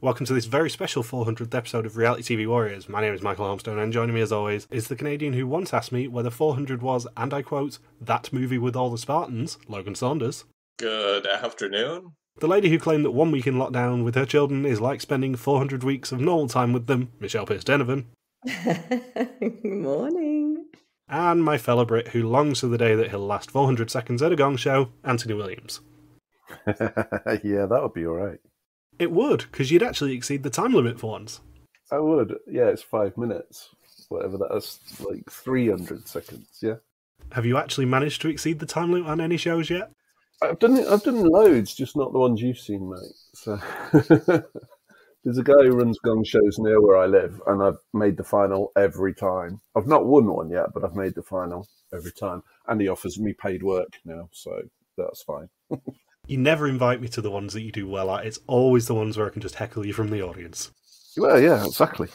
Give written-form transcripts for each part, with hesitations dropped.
Welcome to this very special 400th episode of Reality TV Warriors. My name is Michael Holmstone, and joining me as always is the Canadian who once asked me whether 400 was, and I quote, that movie with all the Spartans, Logan Saunders. Good afternoon. The lady who claimed that 1 week in lockdown with her children is like spending 400 weeks of normal time with them, Michelle Pearce-Donovan. Good morning. And my fellow Brit who longs for the day that he'll last 400 seconds at a gong show, Anthony Williams. Yeah, that would be alright. It would, because you'd actually exceed the time limit for once. I would. Yeah, it's 5 minutes. Whatever that is, like 300 seconds, yeah. Have you actually managed to exceed the time limit on any shows yet? I've done loads, just not the ones you've seen, mate. So there's a guy who runs gong shows near where I live, and I've made the final every time. I've not won one yet, but I've made the final every time. And he offers me paid work now, so that's fine. You never invite me to the ones that you do well at. It's always the ones where I can just heckle you from the audience. Well, yeah, exactly.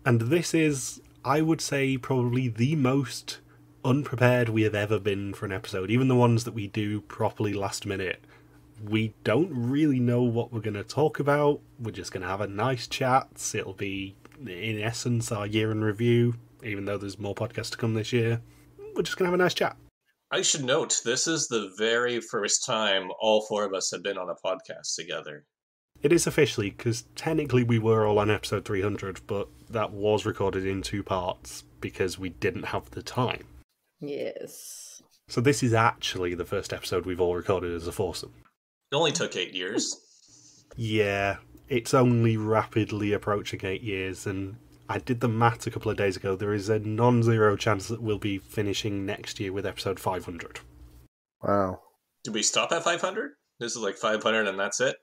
And this is, I would say, probably the most unprepared we have ever been for an episode. Even the ones that we do properly last minute, we don't really know what we're going to talk about. We're just going to have a nice chat. It'll be, in essence, our year in review, even though there's more podcasts to come this year. We're just going to have a nice chat. I should note, this is the very first time all four of us have been on a podcast together. It is officially, because technically we were all on episode 300, but that was recorded in 2 parts because we didn't have the time. Yes. So this is actually the first episode we've all recorded as a foursome. It only took 8 years. Yeah, it's only rapidly approaching 8 years, and I did the math a couple of days ago. There is a non-zero chance that we'll be finishing next year with episode 500. Wow. Did we stop at 500? This is like 500 and that's it?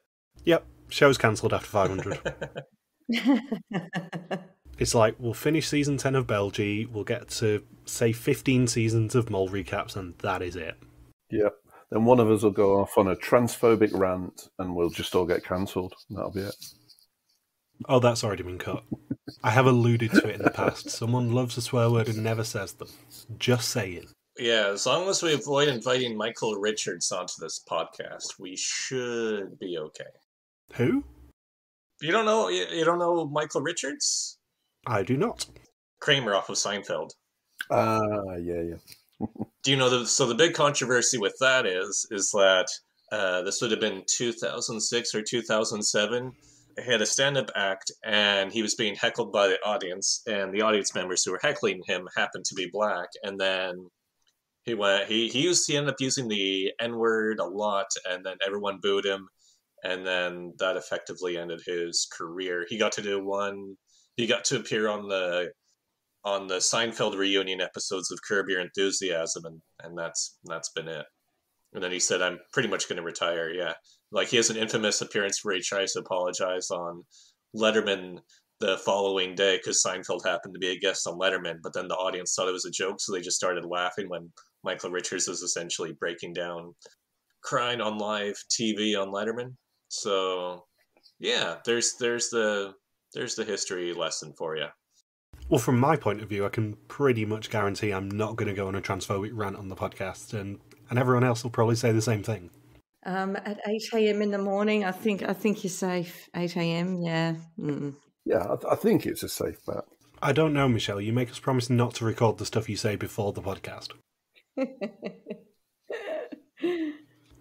Yep, show's cancelled after 500. It's like, we'll finish season 10 of Belgie, we'll get to, say, 15 seasons of Mole recaps, and that is it. Yep. Then one of us will go off on a transphobic rant, and we'll just all get cancelled. That'll be it. Oh, that's already been cut. I have alluded to it in the past. Someone loves a swear word and never says them. Just saying. Yeah, as long as we avoid inviting Michael Richards onto this podcast, we should be okay. Who? You don't know Michael Richards? I do not. Kramer off of Seinfeld. Yeah. Do you know the big controversy with that is that this would have been 2006 or 2007. He had a stand-up act, and he was being heckled by the audience, and the audience members who were heckling him happened to be black. And then he ended up using the N-word a lot, and then everyone booed him, and then that effectively ended his career. He got to appear on the Seinfeld reunion episodes of Curb Your Enthusiasm, and that's been it. And then he said, I'm pretty much going to retire, yeah. Like, he has an infamous appearance where he tries to apologize on Letterman the following day because Seinfeld happened to be a guest on Letterman, but then the audience thought it was a joke, so they just started laughing when Michael Richards was essentially breaking down, crying on live TV on Letterman. So, yeah, there's the history lesson for you. Well, from my point of view, I can pretty much guarantee I'm not going to go on a transphobic rant on the podcast, and everyone else will probably say the same thing. At 8 a.m. in the morning, I think you're safe. 8 a.m. Yeah. Mm. Yeah, I think it's a safe bet. I don't know, Michelle. You make us promise not to record the stuff you say before the podcast.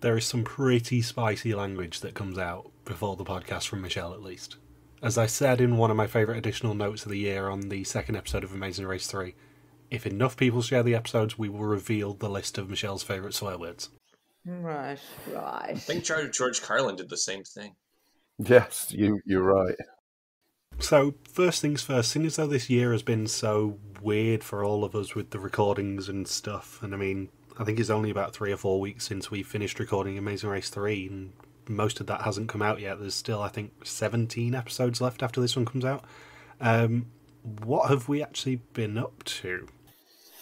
There is some pretty spicy language that comes out before the podcast from Michelle, at least. As I said in one of my favourite additional notes of the year on the second episode of Amazing Race 3, if enough people share the episodes, we will reveal the list of Michelle's favourite swear words. Right. I think George Carlin did the same thing. Yes, you're right. So, first things first, seeing as though this year has been so weird for all of us with the recordings and stuff, and I mean, I think it's only about 3 or 4 weeks since we finished recording Amazing Race 3, and most of that hasn't come out yet. There's still, I think, 17 episodes left after this one comes out. What have we actually been up to?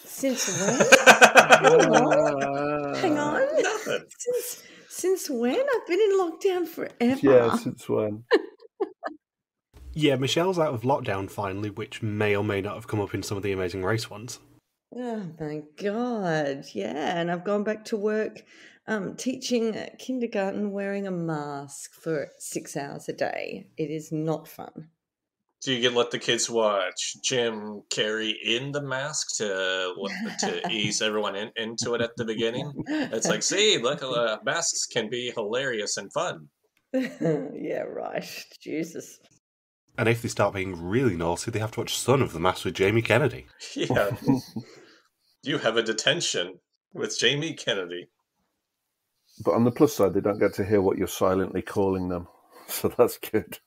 Since when? Hang on. Since when? I've been in lockdown forever. Yeah, since when? Yeah, Michelle's out of lockdown finally, which may or may not have come up in some of the Amazing Race ones. Oh my God, yeah. And I've gone back to work Teaching kindergarten wearing a mask for 6 hours a day. It is not fun. Do you let the kids watch Jim Carrey in the mask to ease everyone into it at the beginning? It's like, see, look, masks can be hilarious and fun. Yeah, right. Jesus. And if they start being really naughty, they have to watch Son of the Mask with Jamie Kennedy. Yeah. You have a detention with Jamie Kennedy. But on the plus side, they don't get to hear what you're silently calling them. So that's good.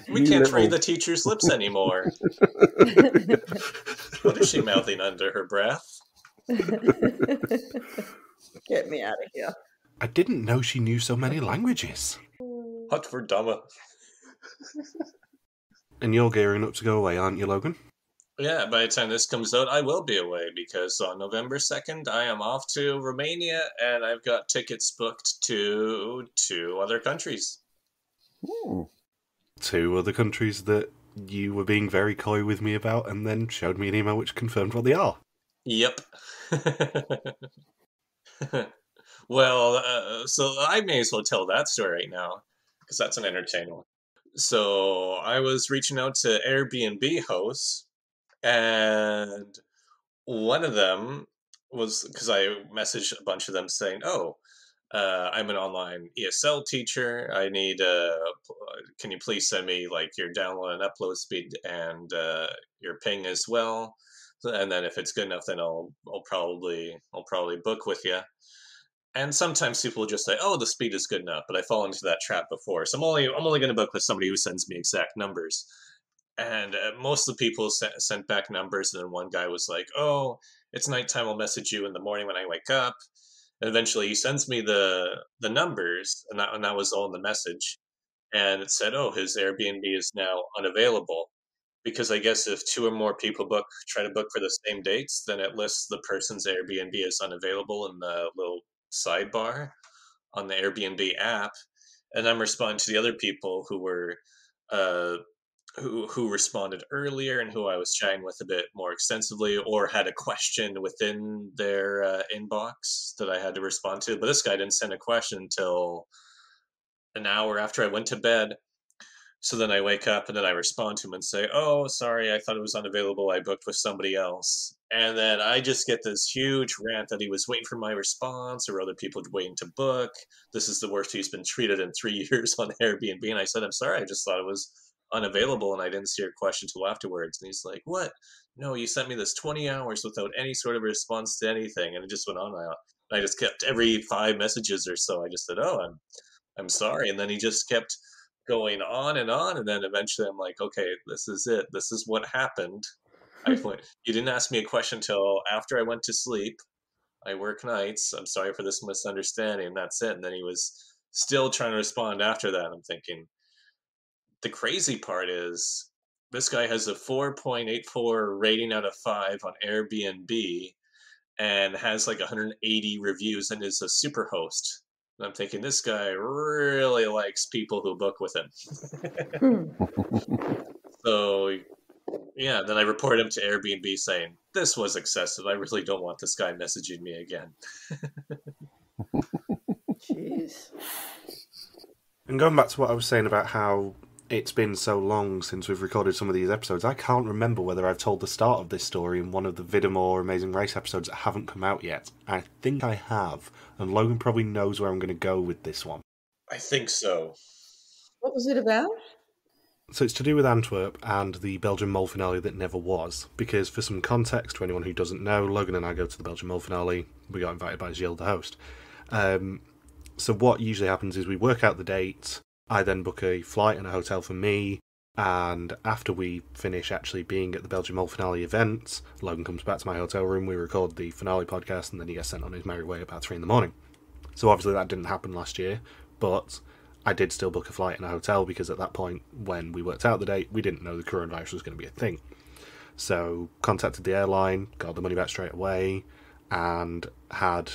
We can't read the teacher's lips anymore. What is she mouthing under her breath? Get me out of here. I didn't know she knew so many languages. Hot for Dama. And you're gearing up to go away, aren't you, Logan? Yeah, by the time this comes out, I will be away because on November 2nd, I am off to Romania and I've got tickets booked to 2 other countries. Ooh. 2 other countries that you were being very coy with me about and then showed me an email which confirmed what they are. Yep. Well, so I may as well tell that story right now because that's an entertaining one. So I was reaching out to Airbnb hosts. And one of them was because I messaged a bunch of them saying, I'm an online ESL teacher. I need, can you please send me like your download and upload speed and your ping as well? And then if it's good enough, then I'll probably book with you. And sometimes people will just say, oh, the speed is good enough, but I fall into that trap before. So I'm only going to book with somebody who sends me exact numbers. And most of the people sent back numbers, and then one guy was like, oh, it's nighttime, I'll message you in the morning when I wake up. And eventually he sends me the numbers, and that was all in the message. And it said, oh, his Airbnb is now unavailable. Because I guess if 2 or more people try to book for the same dates, then it lists the person's Airbnb as unavailable in the little sidebar on the Airbnb app. And I'm responding to the other people who were... who responded earlier and who I was chatting with a bit more extensively or had a question within their inbox that I had to respond to. But this guy didn't send a question until an hour after I went to bed. So then I wake up and then I respond to him and say, oh, sorry, I thought it was unavailable. I booked with somebody else. And then I just get this huge rant that he was waiting for my response or other people waiting to book. This is the worst he's been treated in 3 years on Airbnb. And I said, I'm sorry, I just thought it was unavailable and I didn't see your question till afterwards. And he's like, what? No, you sent me this 20 hours without any sort of response to anything. And it just went on and on. And I just kept every 5 messages or so. I just said, oh, I'm sorry. And then he just kept going on. And then eventually I'm like, okay, this is it. This is what happened. You didn't ask me a question till after I went to sleep. I work nights. I'm sorry for this misunderstanding. That's it. And then he was still trying to respond after that. I'm thinking, the crazy part is this guy has a 4.84 rating out of 5 on Airbnb and has like 180 reviews and is a super host. And I'm thinking this guy really likes people who book with him. So, yeah, then I report him to Airbnb saying, this was excessive. I really don't want this guy messaging me again. Jeez. And going back to what I was saying about how it's been so long since we've recorded some of these episodes, I can't remember whether I've told the start of this story in one of the Vidamore Amazing Race episodes that haven't come out yet. I think I have, and Logan probably knows where I'm going to go with this one. I think so. What was it about? So it's to do with Antwerp and the Belgian mole finale that never was, because for some context to anyone who doesn't know, Logan and I go to the Belgian mole finale. We got invited by Gilles, the host. So what usually happens is we work out the date. I then book a flight and a hotel for me, and after we finish actually being at the Belgian mole finale event, Logan comes back to my hotel room, we record the finale podcast, and then he gets sent on his merry way about 3 in the morning. So obviously that didn't happen last year, but I did still book a flight and a hotel because at that point, when we worked out the date, we didn't know the coronavirus was going to be a thing. So contacted the airline, got the money back straight away, and had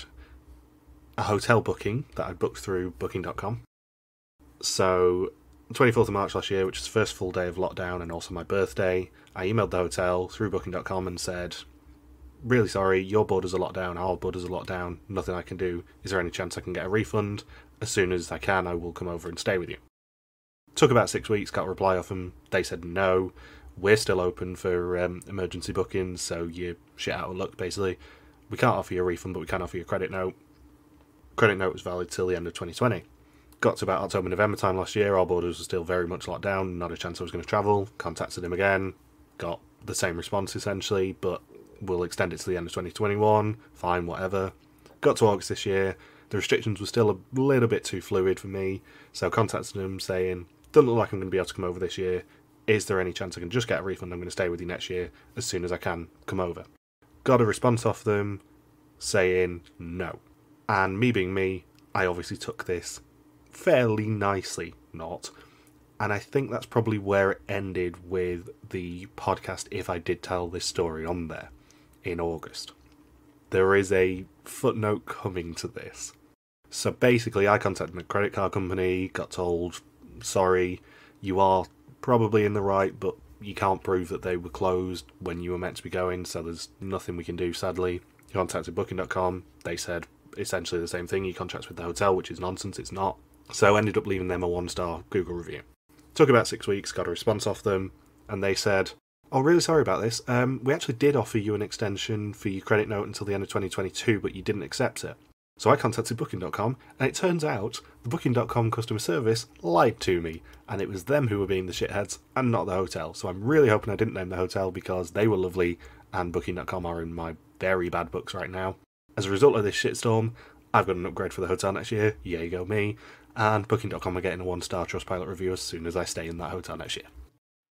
a hotel booking that I'd booked through booking.com. So 24th of March last year, which was the first full day of lockdown and also my birthday, I emailed the hotel through booking.com and said, really sorry, your borders are locked down, our borders are locked down, nothing I can do. Is there any chance I can get a refund? As soon as I can, I will come over and stay with you. Took about 6 weeks, got a reply off them. They said no, we're still open for emergency bookings, so you're shit out of luck, basically. We can't offer you a refund, but we can offer you a credit note. Credit note was valid till the end of 2020. Got to about October, November time last year, our borders were still very much locked down, not a chance I was going to travel. Contacted him again, got the same response essentially, but we'll extend it to the end of 2021, fine, whatever. Got to August this year, the restrictions were still a little bit too fluid for me, so contacted them saying, doesn't look like I'm going to be able to come over this year, is there any chance I can just get a refund? I'm going to stay with you next year, as soon as I can, come over. Got a response off them saying no. And me being me, I obviously took this fairly nicely, and I think that's probably where it ended with the podcast if I did tell this story on there in August. There is a footnote coming to this. So basically I contacted my credit card company, got told, sorry, you are probably in the right, but you can't prove that they were closed when you were meant to be going, so there's nothing we can do, sadly. Contacted Booking.com, they said essentially the same thing, you contract with the hotel, which is nonsense, it's not. So ended up leaving them a 1-star Google review. Took about 6 weeks, got a response off them, and they said, oh, really sorry about this. We actually did offer you an extension for your credit note until the end of 2022, but you didn't accept it. So I contacted Booking.com, and it turns out the Booking.com customer service lied to me, and it was them who were being the shitheads, and not the hotel. So I'm really hoping I didn't name the hotel, because they were lovely, and Booking.com are in my very bad books right now. As a result of this shitstorm, I've got an upgrade for the hotel next year, yay go me, and Booking.com are getting a 1-star Trustpilot review as soon as I stay in that hotel next year.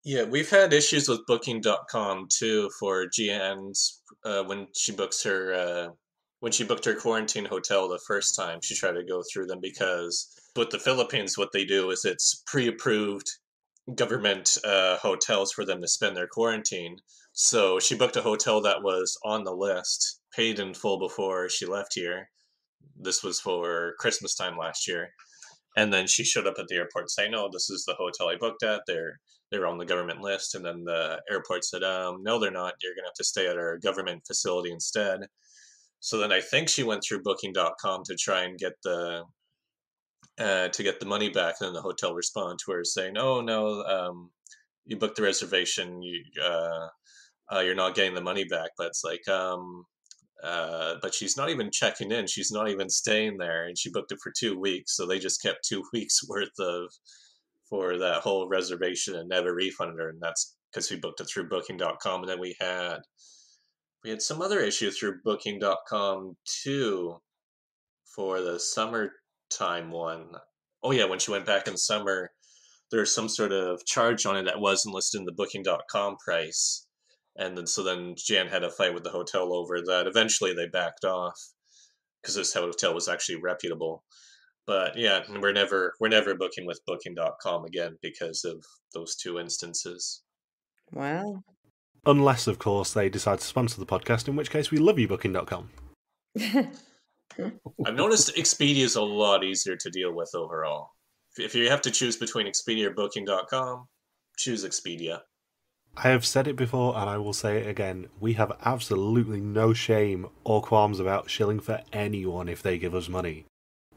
Yeah, we've had issues with Booking.com too for Gianne's when she booked her quarantine hotel the first time. She tried to go through them because with the Philippines, what they do is it's pre-approved government hotels for them to spend their quarantine. So she booked a hotel that was on the list, paid in full before she left here. This was for Christmas time last year. And then she showed up at the airport saying, "No, this is the hotel I booked at. They're on the government list." And then the airport said, "No, they're not. You're gonna have to stay at our government facility instead." So then I think she went through Booking.com to try and get the money back. And then the hotel responded to her saying, "Oh no, you booked the reservation. You're not getting the money back." But it's like, but she's not even checking in. She's not even staying there, and she booked it for 2 weeks. So they just kept 2 weeks worth for that whole reservation and never refunded her. And that's because we booked it through Booking.com. And then we had some other issue through Booking.com too for the summertime one. Oh yeah, when she went back in summer, there's some sort of charge on it that wasn't listed in the Booking.com price. And then Jan had a fight with the hotel over that. Eventually they backed off because this hotel was actually reputable. But yeah, we're never booking with Booking.com again because of those 2 instances. Wow. Unless, of course, they decide to sponsor the podcast, in which case we love you, Booking.com. I've noticed Expedia is a lot easier to deal with overall. If you have to choose between Expedia or Booking.com, choose Expedia. I have said it before, and I will say it again. We have absolutely no shame or qualms about shilling for anyone if they give us money.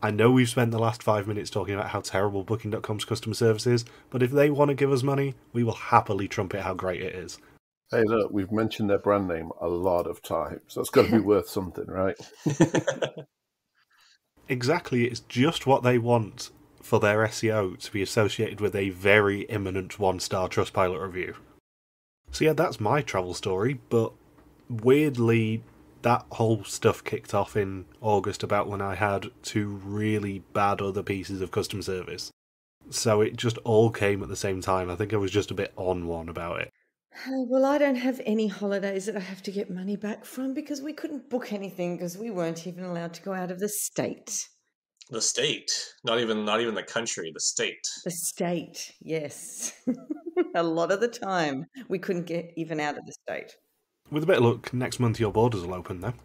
I know we've spent the last 5 minutes talking about how terrible Booking.com's customer service is, but if they want to give us money, we will happily trumpet how great it is. Hey, look, we've mentioned their brand name a lot of times. That's got to be worth something, right? Exactly, it's just what they want for their SEO to be associated with a very imminent 1-star Trustpilot review. So yeah, that's my travel story, but weirdly, that whole stuff kicked off in August about when I had 2 really bad other pieces of customer service. So it just all came at the same time. I think I was just a bit on one about it. Well, I don't have any holidays that I have to get money back from because we couldn't book anything because we weren't even allowed to go out of the state. The state, not even the country, the state. The state, yes. A lot of the time, we couldn't get even out of the state. With a bit of luck, next month your borders will open, though.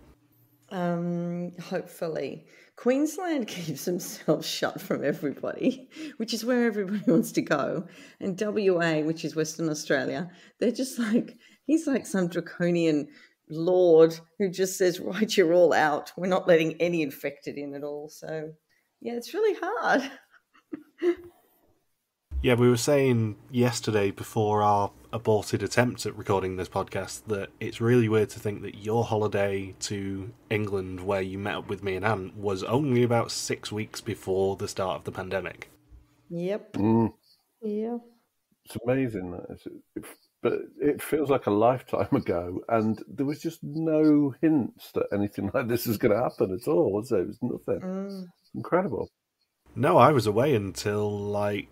Hopefully. Queensland keeps themselves shut from everybody, which is where everybody wants to go. And WA, which is Western Australia, they're just like, he's like some draconian lord who just says, right, you're all out. We're not letting any infected in at all. So, yeah, it's really hard. Yeah, we were saying yesterday before our aborted attempt at recording this podcast that it's really weird to think that your holiday to England, where you met up with me and Anne, was only about 6 weeks before the start of the pandemic. Yep. Yeah. It's amazing, but it feels like a lifetime ago, and there was just no hints that anything like this was going to happen at all, was there? It was nothing. Incredible. No, I was away until like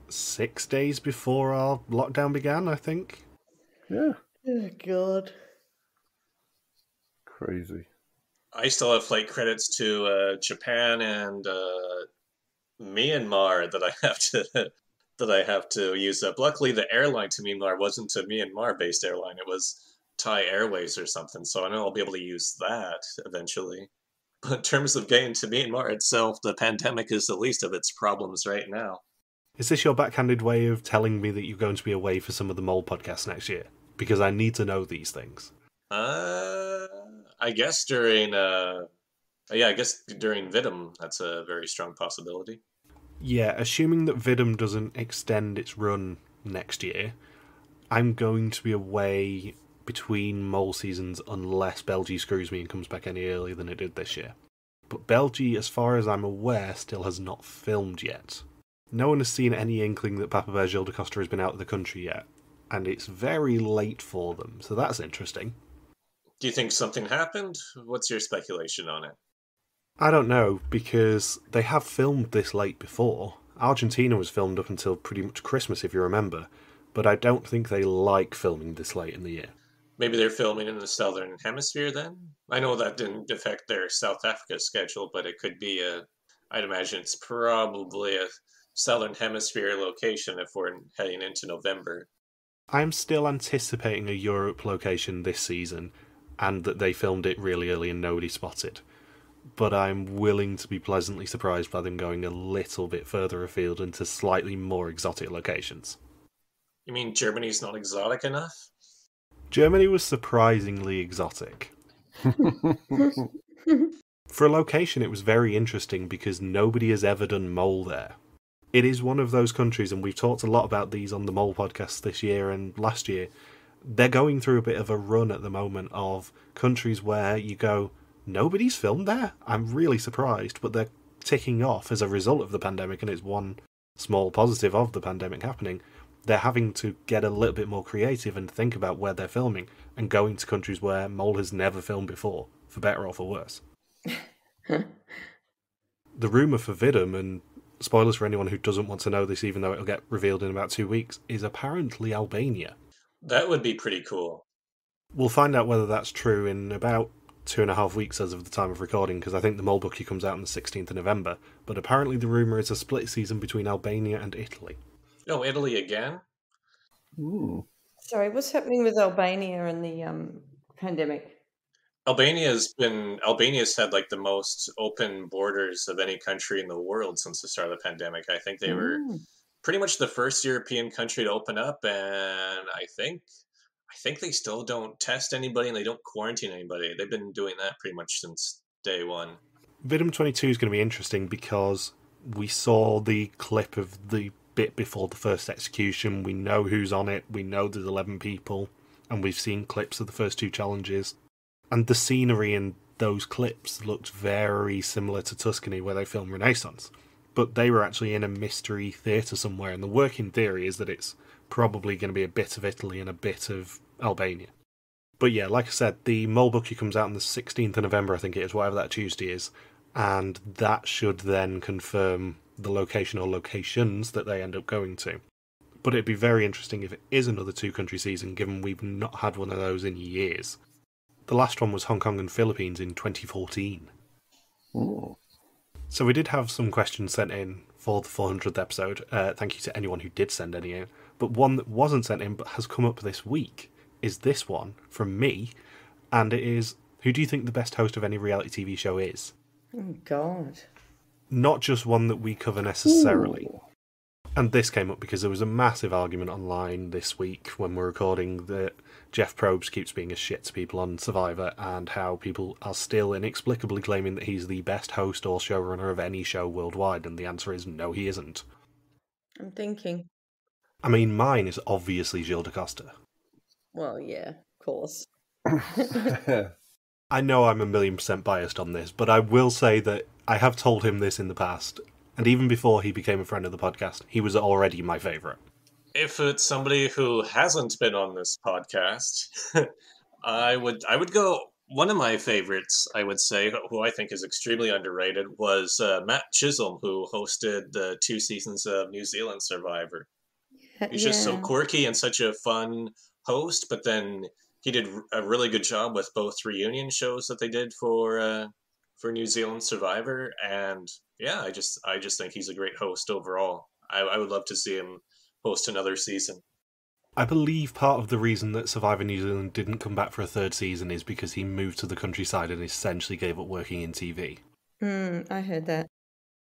6 days before our lockdown began, I think. Yeah. Oh, God. Crazy. I still have flight credits to Japan and Myanmar that I have to use up. Luckily, the airline to Myanmar wasn't a Myanmar-based airline; it was Thai Airways or something. So I know I'll be able to use that eventually. But in terms of getting to Myanmar itself, the pandemic is the least of its problems right now. Is this your backhanded way of telling me that you're going to be away for some of the Mole podcasts next year? Because I need to know these things. I guess during during Vidum, that's a very strong possibility. Yeah, assuming that Vidum doesn't extend its run next year, I'm going to be away between Mole seasons unless Belgie screws me and comes back any earlier than it did this year. But Belgie, as far as I'm aware, still has not filmed yet. No one has seen any inkling that Papa Bear Gilles de Costa has been out of the country yet, and it's very late for them, so that's interesting. Do you think something happened? What's your speculation on it? I don't know, because they have filmed this late before. Argentina was filmed up until pretty much Christmas, if you remember, but I don't think they like filming this late in the year. Maybe they're filming in the Southern Hemisphere then? I know that didn't affect their South Africa schedule, but it could be I'd imagine it's probably a Southern Hemisphere location if we're heading into November. I'm still anticipating a Europe location this season, and that they filmed it really early and nobody spotted. But I'm willing to be pleasantly surprised by them going a little bit further afield into slightly more exotic locations. You mean Germany's not exotic enough? Germany was surprisingly exotic. For a location, it was very interesting because nobody has ever done Mole there. It is one of those countries, and we've talked a lot about these on the Mole podcast this year and last year. They're going through a bit of a run at the moment of countries where you go, nobody's filmed there? I'm really surprised, but they're ticking off as a result of the pandemic, and it's one small positive of the pandemic happening. They're having to get a little bit more creative and think about where they're filming, and going to countries where Mole has never filmed before, for better or for worse. The rumour for Vidum, and spoilers for anyone who doesn't want to know this even though it'll get revealed in about 2 weeks, is apparently Albania. That would be pretty cool. We'll find out whether that's true in about 2.5 weeks as of the time of recording, because I think the Mole Bookie comes out on the 16th of November, but apparently the rumour is a split season between Albania and Italy. Oh, Italy again? Ooh. Sorry, what's happening with Albania and the pandemic? Albania's had like the most open borders of any country in the world since the start of the pandemic. I think they were pretty much the first European country to open up, and I think they still don't test anybody and they don't quarantine anybody. They've been doing that pretty much since day one. Vidum 22 is going to be interesting because we saw the clip of the bit before the first execution. We know who's on it. We know there's 11 people, and we've seen clips of the first 2 challenges. And the scenery in those clips looked very similar to Tuscany, where they filmed Renaissance. But they were actually in a mystery theatre somewhere, and the working theory is that it's probably going to be a bit of Italy and a bit of Albania. But yeah, like I said, the Mole Bookie comes out on the 16th of November, I think it is, whatever that Tuesday is, and that should then confirm the location or locations that they end up going to. But it'd be very interesting if it is another 2-country season, given we've not had one of those in years. The last one was Hong Kong and Philippines in 2014. Ooh. So we did have some questions sent in for the 400th episode. Thank you to anyone who did send any in. But one that wasn't sent in but has come up this week is this one from me. And it is, who do you think the best host of any reality TV show is? Oh, God. Not just one that we cover necessarily. Ooh. And this came up because there was a massive argument online this week when we're recording that Jeff Probst keeps being a shit to people on Survivor, and how people are still inexplicably claiming that he's the best host or showrunner of any show worldwide, and the answer is no, he isn't. I'm thinking. I mean, mine is obviously Gilles DaCosta. Well, yeah, of course. I know I'm 1,000,000% biased on this, but I will say that I have told him this in the past, and even before he became a friend of the podcast, he was already my favourite. If it's somebody who hasn't been on this podcast, I would go. One of my favorites, I would say, who I think is extremely underrated, was Matt Chisholm, who hosted the 2 seasons of New Zealand Survivor. He's just so quirky and such a fun host, but then he did a really good job with both reunion shows that they did for New Zealand Survivor, and yeah, I just think he's a great host overall. I would love to see him host another season. I believe part of the reason that Survivor New Zealand didn't come back for a 3rd season is because he moved to the countryside and essentially gave up working in TV. I heard that.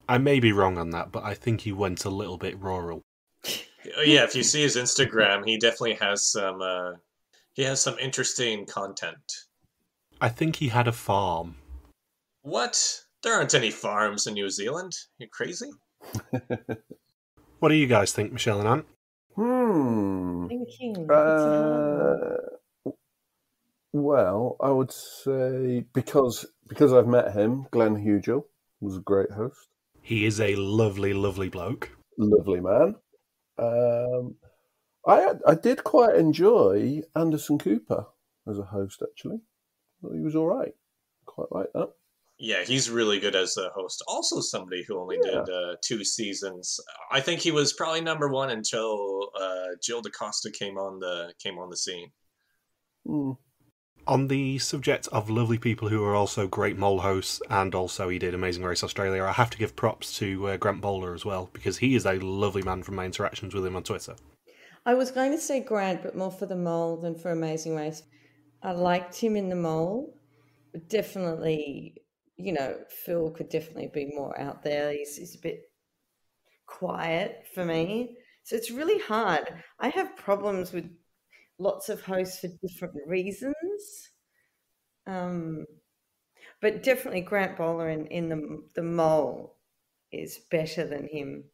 I may be wrong on that, but I think he went a little bit rural. Yeah, if you see his Instagram, he definitely has some interesting content. I think he had a farm. What? There aren't any farms in New Zealand. You crazy? What do you guys think, Michelle and Ant? Thinking. Well, I would say because I've met him, Glenn Hugel was a great host. He is a lovely, lovely bloke. Lovely man. I did quite enjoy Anderson Cooper as a host, actually. He was all right. Quite like that. Yeah, he's really good as a host. Also somebody who only did 2 seasons. I think he was probably number 1 until Gilles DaCosta came on the scene. On the subject of lovely people who are also great mole hosts, and also he did Amazing Race Australia, I have to give props to Grant Bowler as well, because he is a lovely man from my interactions with him on Twitter. I was going to say Grant, but more for the mole than for Amazing Race. I liked him in the mole, but definitely, Phil could definitely be more out there. He's a bit quiet for me. So it's really hard. I have problems with lots of hosts for different reasons. But definitely Grant Bowler in the mole is better than him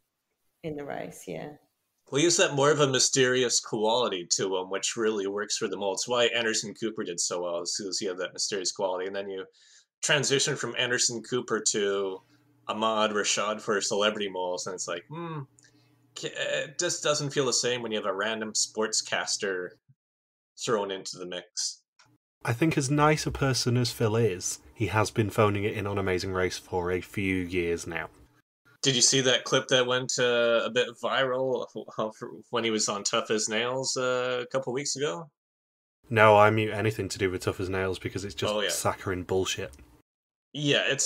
in the race, yeah. Well, he has that more of a mysterious quality to him, which really works for the mole. It's why Anderson Cooper did so well, because he had that mysterious quality. And then you transition from Anderson Cooper to Ahmad Rashad for Celebrity Moles, and it's like, it just doesn't feel the same when you have a random sportscaster thrown into the mix. I think as nice a person as Phil is, he has been phoning it in on Amazing Race for a few years now. Did you see that clip that went a bit viral when he was on Tough as Nails a couple weeks ago? No, I mute anything to do with Tough as Nails because it's just saccharine bullshit. Yeah, it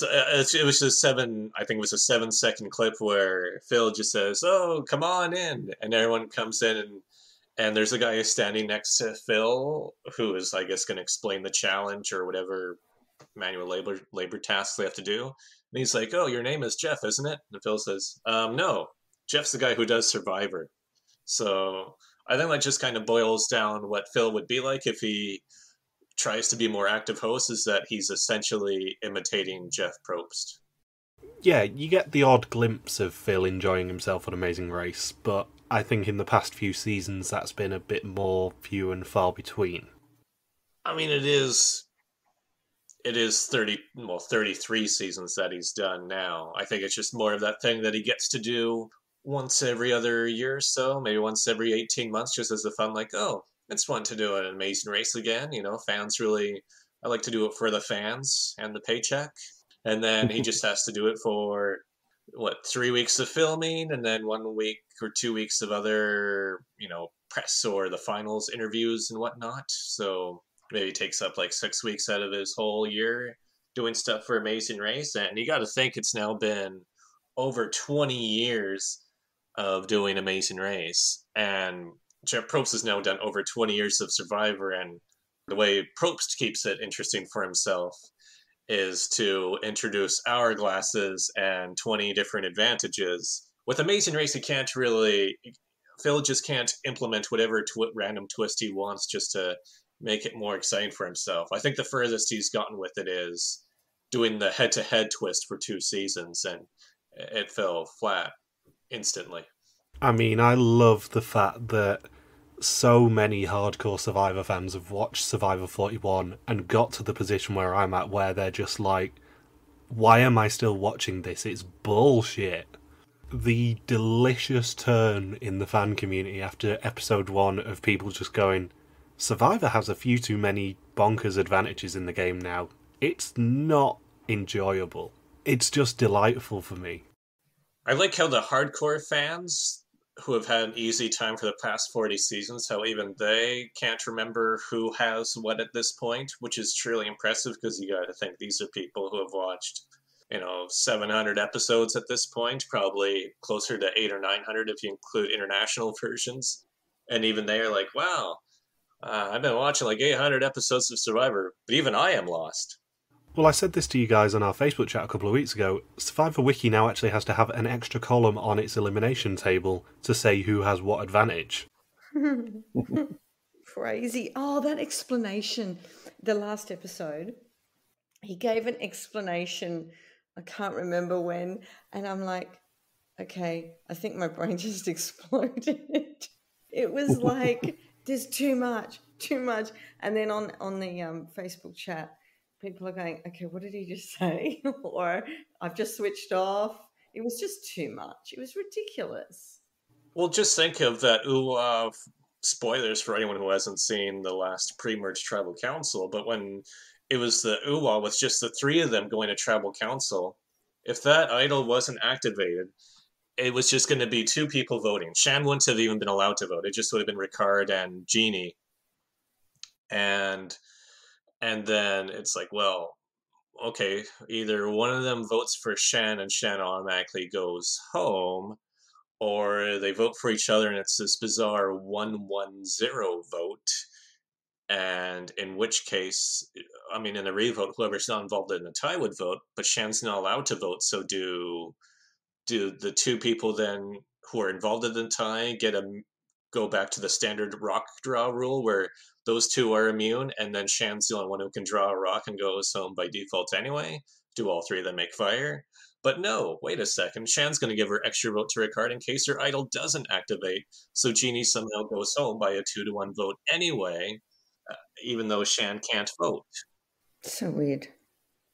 was just I think it was a 7-second clip where Phil just says, "Oh, come on in," and everyone comes in, and there's a guy who's standing next to Phil who is, I guess, going to explain the challenge or whatever manual labor tasks they have to do. And he's like, "Oh, your name is Jeff, isn't it?" And Phil says, "No, Jeff's the guy who does Survivor." So I think that just kind of boils down what Phil would be like if he tries to be more active host, is that he's essentially imitating Jeff Probst. Yeah, you get the odd glimpse of Phil enjoying himself on Amazing Race, but I think in the past few seasons that's been a bit more few and far between. I mean, it is 33 seasons that he's done now. I think it's just more of that thing that he gets to do once every other year or so, maybe once every 18 months, just as a fun, like, oh, it's fun to do an Amazing Race again. Fans really, I like to do it for the fans and the paycheck. And then he just has to do it for, 3 weeks of filming and then 1 week or 2 weeks of other, press or the finals interviews and whatnot. So maybe it takes up like 6 weeks out of his whole year doing stuff for Amazing Race. And you got to think it's now been over 20 years of doing Amazing Race. And Jeff Probst has now done over 20 years of Survivor. And the way Probst keeps it interesting for himself is to introduce hourglasses and 20 different advantages with Amazing Race, he can't really. Phil just can't implement whatever random twist he wants just to make it more exciting for himself. I think the furthest he's gotten with it is doing the head-to-head twist for 2 seasons, and it fell flat instantly. I mean, I love the fact that so many hardcore Survivor fans have watched Survivor 41 and got to the position where I'm at, where they're just like, why am I still watching this? It's bullshit. The delicious turn in the fan community after episode 1 of people just going, Survivor has a few too many bonkers advantages in the game now. It's not enjoyable. It's just delightful for me. I like how the hardcore fans who have had an easy time for the past 40 seasons, how even they can't remember who has what at this point, which is truly impressive because you got to think these are people who have watched 700 episodes at this point, probably closer to 800 or 900 if you include international versions. And even they are like, wow, I've been watching like 800 episodes of Survivor, but even I am lost. Well, I said this to you guys on our Facebook chat a couple of weeks ago. Survivor Wiki now actually has to have an extra column on its elimination table to say who has what advantage. Crazy. Oh, that explanation. The last episode, he gave an explanation. I can't remember when. And I'm like, okay, I think my brain just exploded. It was like, there's too much. And then on the Facebook chat, people are going, okay, what did he just say? Or I've just switched off. It was just too much. It was ridiculous. Well, just think of that spoilers for anyone who hasn't seen the last pre-merge tribal council, but when it was the UWA with just the 3 of them going to tribal council, if that idol wasn't activated, it was just going to be 2 people voting. Shan wouldn't have even been allowed to vote. It just would have been Ricard and Jeannie. And then it's like, well, okay, either one of them votes for Shan and Shan automatically goes home, or they vote for each other and it's this bizarre 1-1-0 vote. And in which case, I mean, in a revote, whoever's not involved in the tie would vote, but Shan's not allowed to vote. So do the 2 people then who are involved in the tie go back to the standard rock draw rule where those 2 are immune, and then Shan's the only one who can draw a rock and goes home by default anyway? Do all 3 of them make fire? But no, wait a second. Shan's going to give her extra vote to Ricard in case her idol doesn't activate, so Jeannie somehow goes home by a 2-1 vote anyway, even though Shan can't vote. So weird.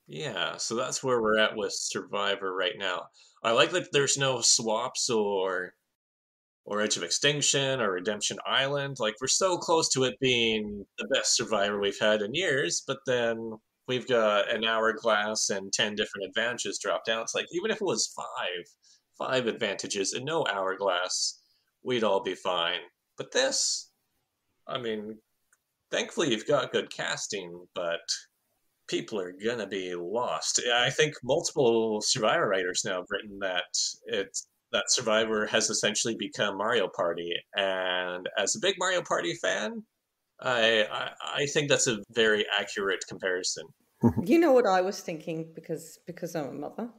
Yeah, so that's where we're at with Survivor right now. I like that there's no swaps or Edge of Extinction or Redemption Island. Like, we're so close to it being the best Survivor we've had in years, but then we've got an hourglass and 10 different advantages dropped down. It's like, even if it was five advantages and no hourglass, we'd all be fine. But this, I mean, thankfully you've got good casting, but people are gonna be lost. I think multiple Survivor writers now have written that Survivor has essentially become Mario Party, and as a big Mario Party fan, I think that's a very accurate comparison. You know what I was thinking, because I'm a mother?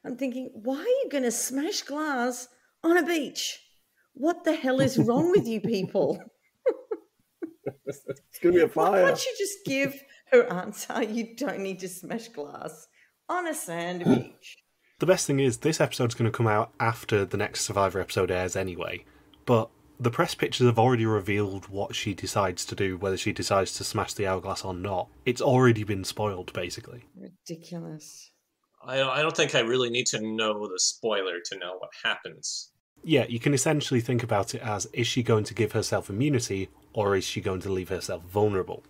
I'm thinking, why are you going to smash glass on a beach? What the hell is wrong with you people? It's going to be a fire. Why can't you just give her answer? You don't need to smash glass on a sand beach. The best thing is, this episode's going to come out after the next Survivor episode airs anyway, but the press pictures have already revealed what she decides to do, whether she decides to smash the hourglass or not. It's already been spoiled, basically. Ridiculous. I don't think I really need to know the spoiler to know what happens. Yeah, you can essentially think about it as, is she going to give herself immunity, or is she going to leave herself vulnerable?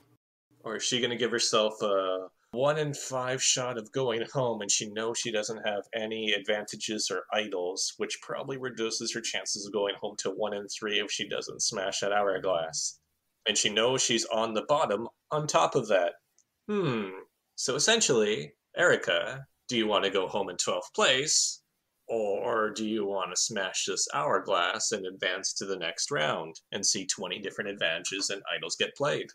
Or is she going to give herself a 1 in 5 shot of going home, and she knows she doesn't have any advantages or idols, which probably reduces her chances of going home to 1 in 3 if she doesn't smash that hourglass. And she knows she's on the bottom on top of that. So essentially, Erica, do you want to go home in 12th place, or do you want to smash this hourglass and advance to the next round and see 20 different advantages and idols get played?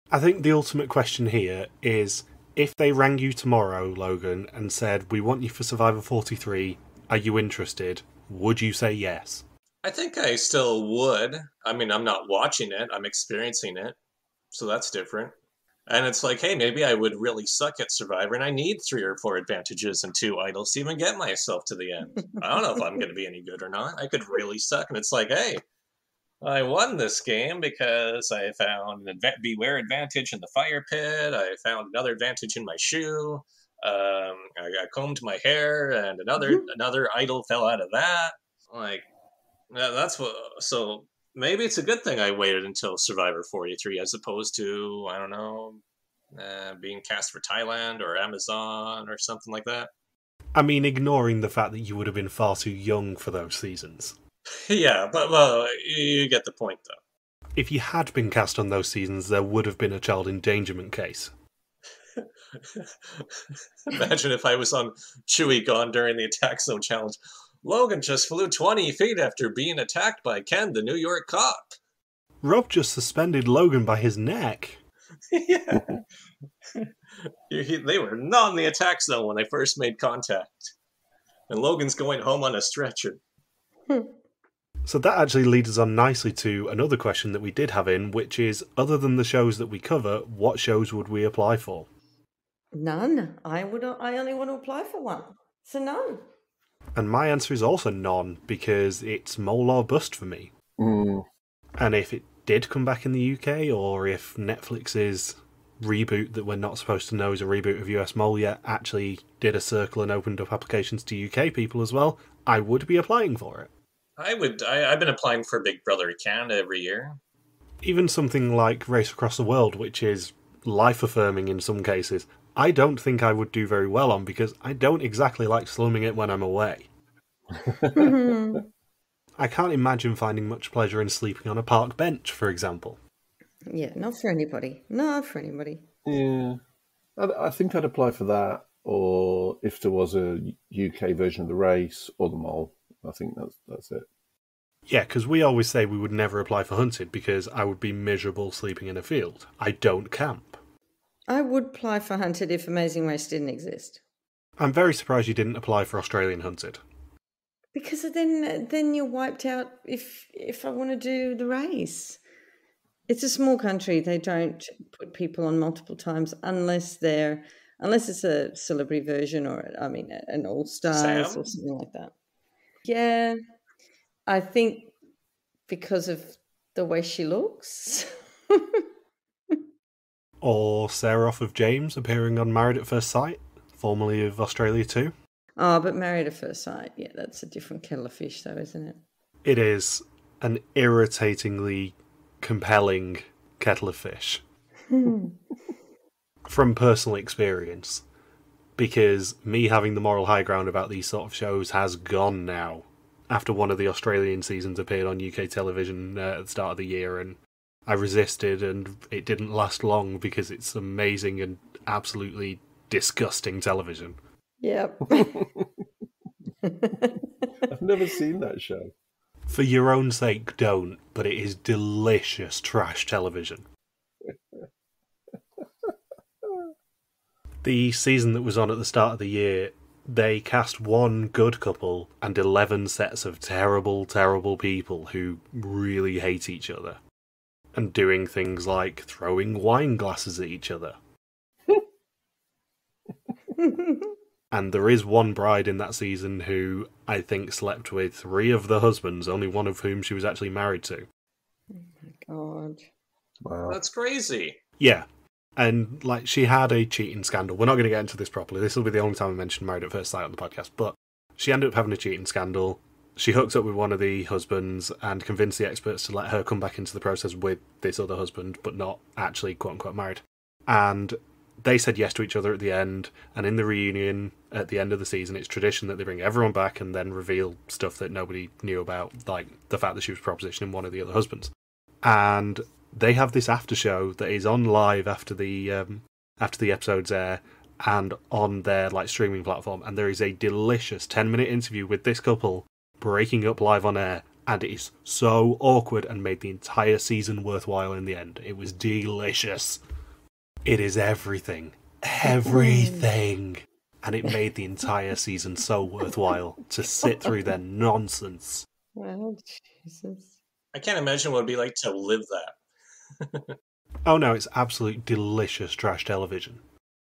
I think the ultimate question here is, if they rang you tomorrow, Logan, and said, we want you for Survivor 43, Are you interested? Would you say yes? I think I still would. I mean, I'm not watching it, I'm experiencing it. So that's different. And it's like, hey, maybe I would really suck at Survivor and I need 3 or 4 advantages and 2 idols to even get myself to the end. I don't know if I'm going to be any good or not. I could really suck. And it's like, hey, I won this game because I found an beware advantage in the fire pit. I found another advantage in my shoe. I combed my hair and another idol fell out of that. Like, that's what. So maybe it's a good thing I waited until Survivor 43 as opposed to, I don't know, being cast for Thailand or Amazon or something like that. I mean, ignoring the fact that you would have been far too young for those seasons. Yeah, but well, you get the point, though. If you had been cast on those seasons, there would have been a child endangerment case. Imagine if I was on Chewy Gone during the Attack Zone Challenge. Logan just flew 20 feet after being attacked by Ken, the New York cop. Rob just suspended Logan by his neck. Yeah. They were not in the attack zone when they first made contact. And Logan's going home on a stretcher. So that actually leads us on nicely to another question that we did have in, which is, other than the shows that we cover, what shows would we apply for? None. I only want to apply for one. So none. And my answer is also none, because it's mole or bust for me. Mm. And if it did come back in the UK, or if Netflix's reboot that we're not supposed to know is a reboot of US Mole yet actually did a circle and opened up applications to UK people as well, I would be applying for it. I've been applying for Big Brother Canada every year. Even something like Race Across the World, which is life-affirming in some cases, I don't think I would do very well on, because I don't exactly like slumming it when I'm away. I can't imagine finding much pleasure in sleeping on a park bench, for example. Yeah, not for anybody. Not for anybody. Yeah. I think I'd apply for that, or if there was a UK version of the race, or the mole. I think that's it. Yeah, because we always say we would never apply for Hunted, because I would be miserable sleeping in a field. I don't camp. I would apply for Hunted if Amazing Race didn't exist. I'm very surprised you didn't apply for Australian Hunted. Because then you're wiped out if I want to do the race. It's a small country. They don't put people on multiple times unless it's a celebrity version or, an All-Stars or something like that. Yeah, I think because of the way she looks. Or Sarah off of James appearing on Married at First Sight, formerly of Australia 2. Oh, but Married at First Sight, yeah, that's a different kettle of fish though, isn't it? It is an irritatingly compelling kettle of fish. From personal experience. Because me having the moral high ground about these sort of shows has gone now. After one of the Australian seasons appeared on UK television at the start of the year, and I resisted, and it didn't last long because it's amazing and absolutely disgusting television. Yep. I've never seen that show. For your own sake, don't, but it is delicious trash television. The season that was on at the start of the year, they cast one good couple and 11 sets of terrible, terrible people who really hate each other. And doing things like throwing wine glasses at each other. And there is one bride in that season who I think slept with 3 of the husbands, only one of whom she was actually married to. Oh my God. Wow. That's crazy. Yeah. And she had a cheating scandal. We're not going to get into this properly. This will be the only time I mention Married at First Sight on the podcast. But she ended up having a cheating scandal. She hooked up with one of the husbands and convinced the experts to let her come back into the process with this other husband, but not actually quote-unquote married. And they said yes to each other at the end, and in the reunion at the end of the season, it's tradition that they bring everyone back and then reveal stuff that nobody knew about, like the fact that she was propositioning one of the other husbands. And they have this after show that is on live after the episodes air and on their streaming platform, and there is a delicious 10-minute interview with this couple breaking up live on air, and it is so awkward and made the entire season worthwhile in the end. It was delicious. It is everything. Everything. and it made the entire season so worthwhile to sit through their nonsense. Well, Jesus. I can't imagine what it'd be like to live that. Oh no, it's absolute delicious trash television.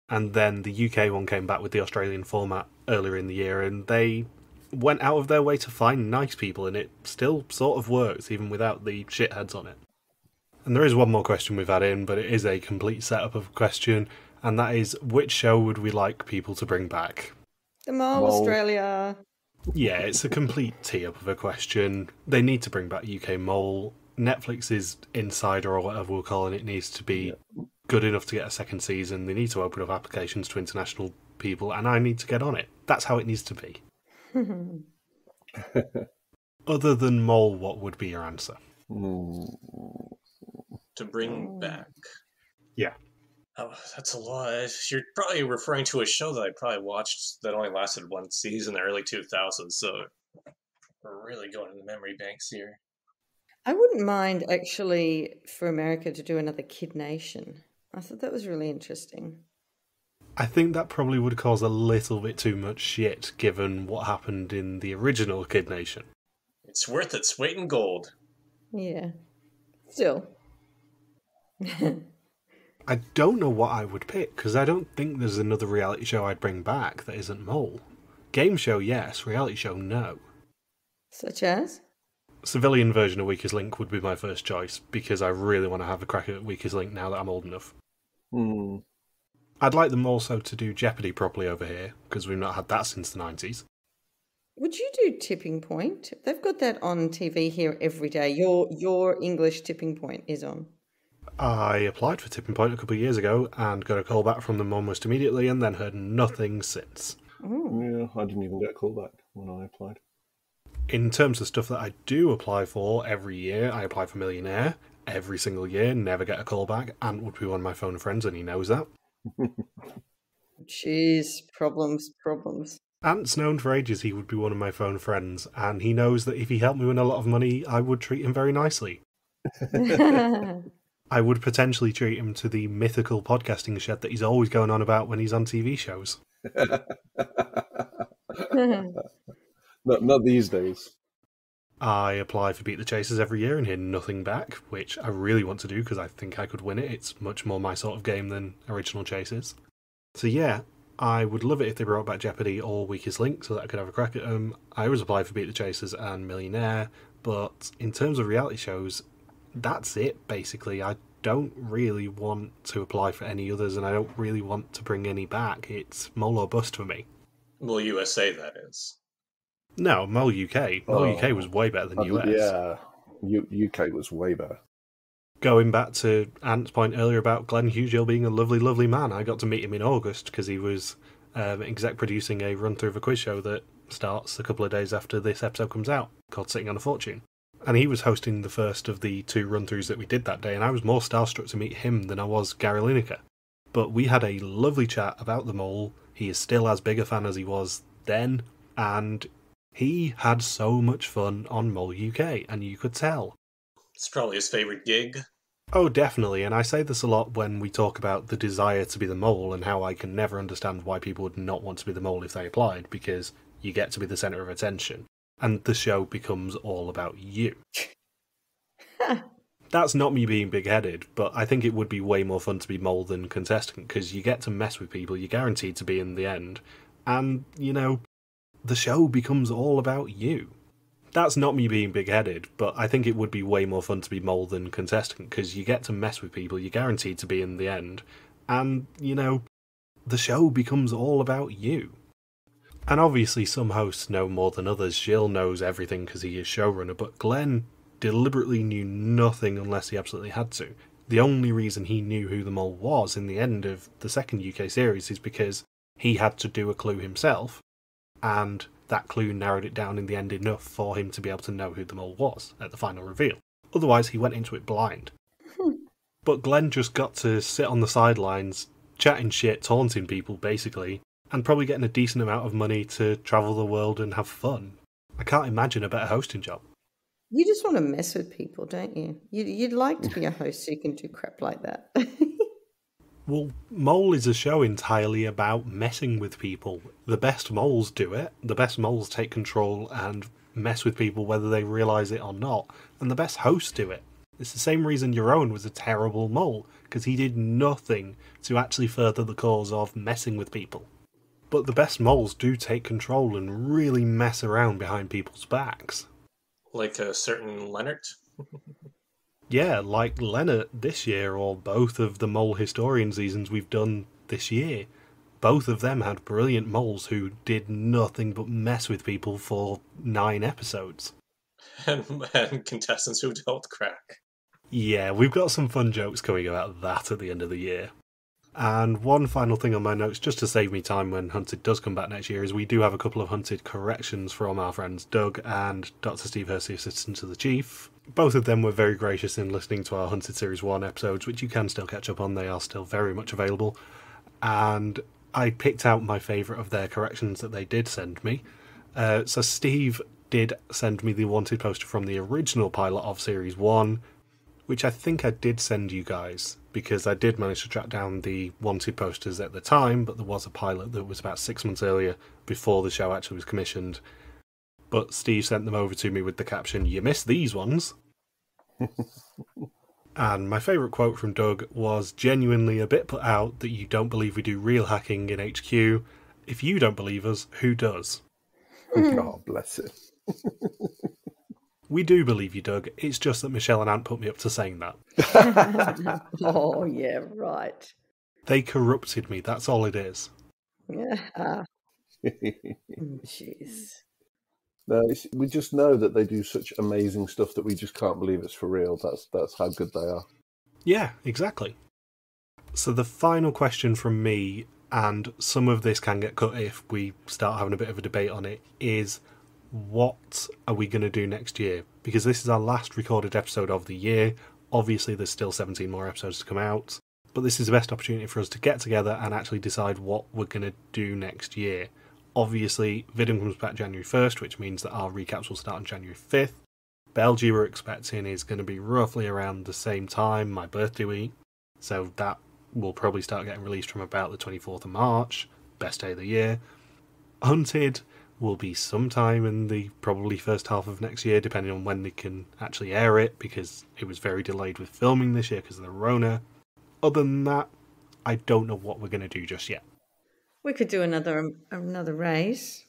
And then the UK one came back with the Australian format earlier in the year, and they went out of their way to find nice people, and it still sort of works, even without the shitheads on it. And there is one more question we've had in, but it is a complete setup of a question, and that is, which show would we like people to bring back? The Mole, Australia. Yeah, it's a complete tee-up of a question. They need to bring back UK Mole. Netflix's Insider, or whatever we're calling it, needs to be good enough to get a second season. They need to open up applications to international people, and I need to get on it. That's how it needs to be. Other than Mole, what would be your answer? To bring back. Yeah. Oh, that's a lot. You're probably referring to a show that I probably watched that only lasted one season in the early 2000s, so we're really going in the memory banks here. I wouldn't mind, actually, for America to do another Kid Nation. I thought that was really interesting. I think that probably would cause a little bit too much shit, given what happened in the original Kid Nation. It's worth its weight in gold. Yeah. Still. I don't know what I would pick, because I don't think there's another reality show I'd bring back that isn't Mole. Game show, yes. Reality show, no. Such as? Civilian version of Weakest Link would be my first choice, because I really want to have a crack at Weakest Link now that I'm old enough. I'd like them also to do Jeopardy properly over here, because we've not had that since the 90s. Would you do Tipping Point? They've got that on TV here every day. Your English Tipping Point is on. I applied for Tipping Point a couple of years ago and got a call back from them almost immediately and then heard nothing since. Yeah, I didn't even get a call back when I applied. In terms of stuff that I do apply for every year, I apply for Millionaire every single year, never get a call back. Ant would be one of my phone friends and he knows that. Jeez, problems. Ant's known for ages he would be one of my phone friends, and he knows that if he helped me win a lot of money, I would treat him very nicely. I would potentially treat him to the Mythical Podcasting Shed that he's always going on about when he's on TV shows. Not these days. I apply for Beat the Chasers every year and hear nothing back, which I really want to do because I think I could win it. It's much more my sort of game than original Chasers. So yeah, I would love it if they brought back Jeopardy or Weakest Link so that I could have a crack at them. I always apply for Beat the Chasers and Millionaire, but in terms of reality shows, that's it, basically. I don't really want to apply for any others, and I don't really want to bring any back. It's Mole or bust for me. Well, USA, that is. No, Mole UK. Mole UK was way better than US. Yeah, UK was way better. Going back to Ant's point earlier about Glenn Hughes being a lovely, lovely man, I got to meet him in August because he was exec producing a run-through of a quiz show that starts a couple of days after this episode comes out, called Sitting on a Fortune. And he was hosting the first of the 2 run-throughs that we did that day, and I was more starstruck to meet him than I was Gary Lineker. But we had a lovely chat about the Mole. He is still as big a fan as he was then, and he had so much fun on Mole UK, and you could tell. It's probably his favourite gig. Oh, definitely, and I say this a lot when we talk about the desire to be the Mole and how I can never understand why people would not want to be the Mole if they applied, because you get to be the centre of attention. And the show becomes all about you. That's not me being big-headed, but I think it would be way more fun to be Mole than contestant, because you get to mess with people, you're guaranteed to be in the end, and, you know, the show becomes all about you. That's not me being big-headed, but I think it would be way more fun to be Mole than contestant, because you get to mess with people, you're guaranteed to be in the end, and, you know, the show becomes all about you. And obviously some hosts know more than others. Jill knows everything because he is showrunner, but Glenn deliberately knew nothing unless he absolutely had to. The only reason he knew who the Mole was in the end of the second UK series is because he had to do a clue himself, and that clue narrowed it down in the end enough for him to be able to know who the Mole was at the final reveal. Otherwise, he went into it blind. But Glenn just got to sit on the sidelines, chatting shit, taunting people, basically, and probably getting a decent amount of money to travel the world and have fun. I can't imagine a better hosting job. You just want to mess with people, don't you? You'd like to be a host so you can do crap like that. Well, Mole is a show entirely about messing with people. The best moles do it. The best moles take control and mess with people whether they realise it or not. And the best hosts do it. It's the same reason your own was a terrible mole, because he did nothing to actually further the cause of messing with people. But the best moles do take control and really mess around behind people's backs. Like a certain Leonard. Yeah, like Leonard this year, or both of the Mole Historian seasons we've done this year. Both of them had brilliant moles who did nothing but mess with people for 9 episodes. And contestants who dealt crack. Yeah, we've got some fun jokes coming about that at the end of the year. And one final thing on my notes, just to save me time when Hunted does come back next year, is we do have a couple of Hunted corrections from our friends Doug and Dr. Steve Hersey, Assistant to the Chief. Both of them were very gracious in listening to our Hunted Series 1 episodes, which you can still catch up on. They are still very much available. And I picked out my favourite of their corrections that they did send me. So Steve did send me the wanted poster from the original pilot of Series 1, which I think I did send you guys, because I did manage to track down the wanted posters at the time, but there was a pilot that was about 6 months earlier, before the show actually was commissioned. But Steve sent them over to me with the caption, "You missed these ones." And my favourite quote from Doug was genuinely a bit put out that you don't believe we do real hacking in HQ. If you don't believe us, who does? Oh, bless him. We do believe you, Doug. It's just that Michelle and Ant put me up to saying that. Oh, yeah, right. They corrupted me, that's all it is. Yeah. Jeez. No, we just know that they do such amazing stuff that we just can't believe it's for real. That's how good they are. Yeah, exactly. So the final question from me, and some of this can get cut if we start having a bit of a debate on it, is what are we going to do next year? Because this is our last recorded episode of the year. Obviously, there's still 17 more episodes to come out, but this is the best opportunity for us to get together and actually decide what we're going to do next year. Obviously, Vidum comes back January 1st, which means that our recaps will start on January 5th. Belgie, we're expecting, is going to be roughly around the same time, my birthday week, so that will probably start getting released from about the 24th of March, best day of the year. Hunted will be sometime in the probably first half of next year, depending on when they can actually air it, because it was very delayed with filming this year because of the Rona. Other than that, I don't know what we're going to do just yet. We could do another race.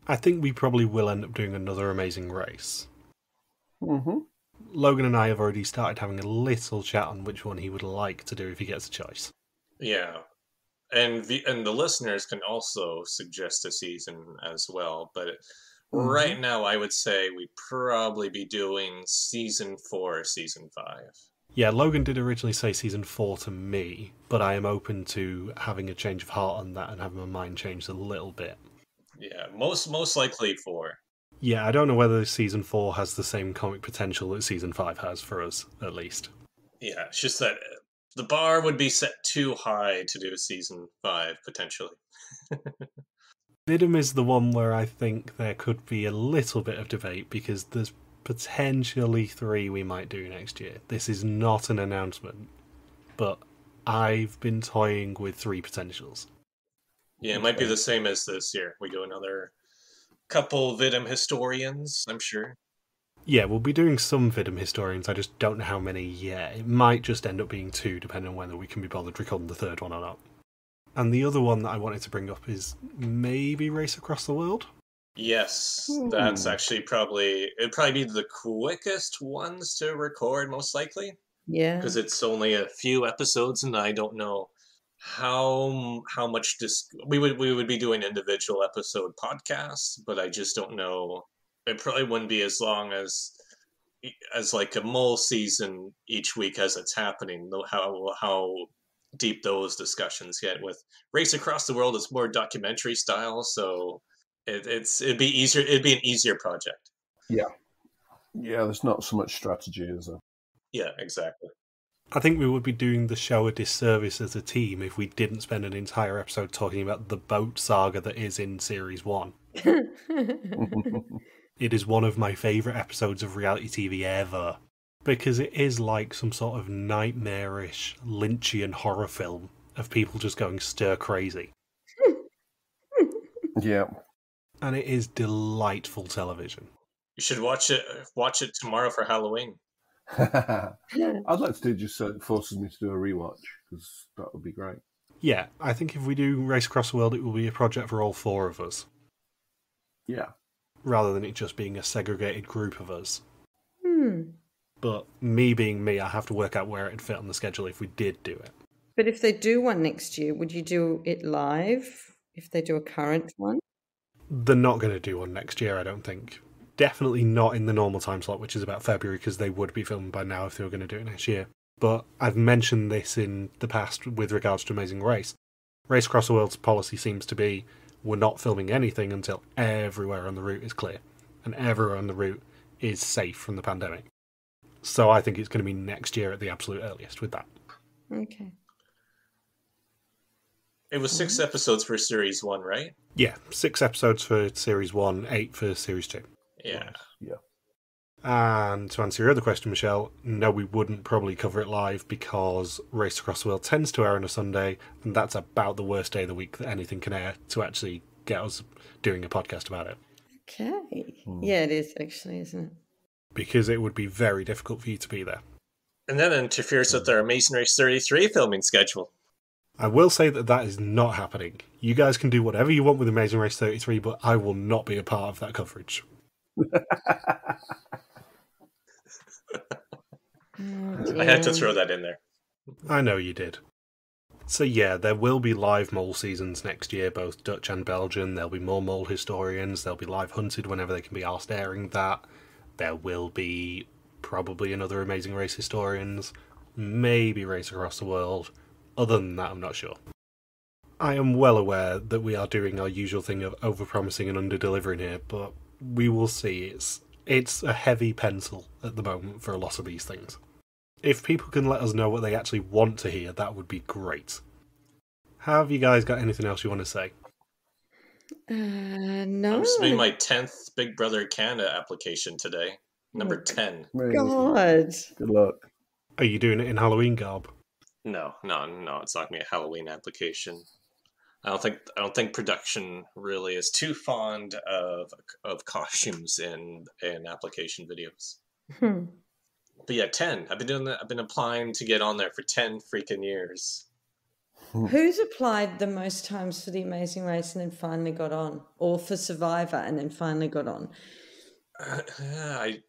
I think we probably will end up doing another amazing race. Mm-hmm. Logan and I have already started having a little chat on which one he would like to do if he gets a choice. Yeah. And the listeners can also suggest a season as well. But right now, I would say we'd probably be doing Season 4 or Season 5. Yeah, Logan did originally say Season 4 to me, but I am open to having a change of heart on that and having my mind changed a little bit. Yeah, most likely 4. Yeah, I don't know whether Season 4 has the same comic potential that Season 5 has for us, at least. Yeah, it's just that the bar would be set too high to do Season 5, potentially. Vidum is the one where I think there could be a little bit of debate, because there's potentially 3 we might do next year. This is not an announcement, but I've been toying with 3 potentials. Yeah, it might be the same as this year. We do another couple Vidum historians, I'm sure. Yeah, we'll be doing some Vidum historians, I just don't know how many yet. It might just end up being 2, depending on whether we can be bothered recording the 3rd one or not. And the other one that I wanted to bring up is maybe Race Across the World? Yes, that's actually it'd probably be the quickest ones to record, most likely. Yeah. Because it's only a few episodes, and I don't know how much we would be doing individual episode podcasts, but I just don't know. It probably wouldn't be as long as like a mole season each week as it's happening. How deep those discussions get. With Race Across the World, it's more documentary style, so it'd be easier. It'd be an easier project. Yeah, there's not so much strategy, is there? Yeah, exactly. I think we would be doing the show a disservice as a team if we didn't spend an entire episode talking about the boat saga that is in Series 1. It is one of my favourite episodes of reality TV ever, because it is like some sort of nightmarish Lynchian horror film of people just going stir crazy. Yeah. And it is delightful television. You should watch it tomorrow for Halloween. I'd like to do just so it forces me to do a rewatch, because that would be great. Yeah, I think if we do Race Across the World, it will be a project for all four of us, Yeah. rather than it just being a segregated group of us. Hmm. But me being me, I have to work out where it'd fit on the schedule if we did do it. But if they do one next year, would you do it live if they do a current one? They're not going to do one next year, I don't think. Definitely not in the normal time slot, which is about February, because they would be filming by now if they were going to do it next year. But I've mentioned this in the past with regards to Amazing Race. Race Across the World's policy seems to be we're not filming anything until everywhere on the route is clear, and everywhere on the route is safe from the pandemic. So I think it's going to be next year at the absolute earliest with that. Okay. It was 6 episodes for Series 1, right? Yeah, 6 episodes for Series 1, 8 for Series 2. Yeah. Yeah. And to answer your other question, Michelle, no, we wouldn't probably cover it live because Race Across the World tends to air on a Sunday, and that's about the worst day of the week that anything can air to actually get us doing a podcast about it. Okay. Yeah, it is actually, isn't it? Because it would be very difficult for you to be there. And then it interferes with their Amazing Race 33 filming schedule. I will say that that is not happening. You guys can do whatever you want with Amazing Race 33, but I will not be a part of that coverage. I had to throw that in there. I know you did. So yeah, there will be live mole seasons next year, both Dutch and Belgian. There'll be more mole historians. There'll be live hunted whenever they can be asked airing that. There will be probably another Amazing Race historians. Maybe Race Across the World. Other than that, I'm not sure. I am well aware that we are doing our usual thing of overpromising and under-delivering here, but we will see. It's a heavy pencil at the moment for a lot of these things. If people can let us know what they actually want to hear, that would be great. Have you guys got anything else you want to say? No. I'm submitting my 10th Big Brother Canada application today. Number 10. God. Good luck. Are you doing it in Halloween garb? No, it's not gonna be a Halloween application. I don't think production really is too fond of costumes in application videos. But yeah, 10. I've been doing that. I've been applying to get on there for 10 freaking years. Who's applied the most times for the Amazing Race and then finally got on? Or for Survivor and then finally got on? I